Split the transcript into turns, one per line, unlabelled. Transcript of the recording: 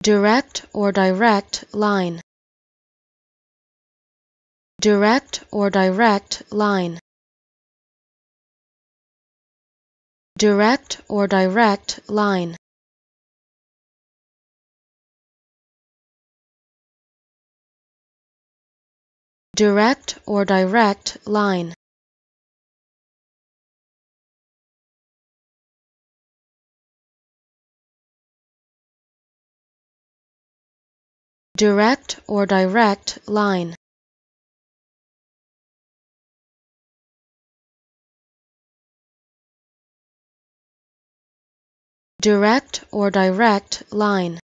direct or direct line, direct or direct line, direct or direct line, direct or direct line, direct or direct line, direct or direct line.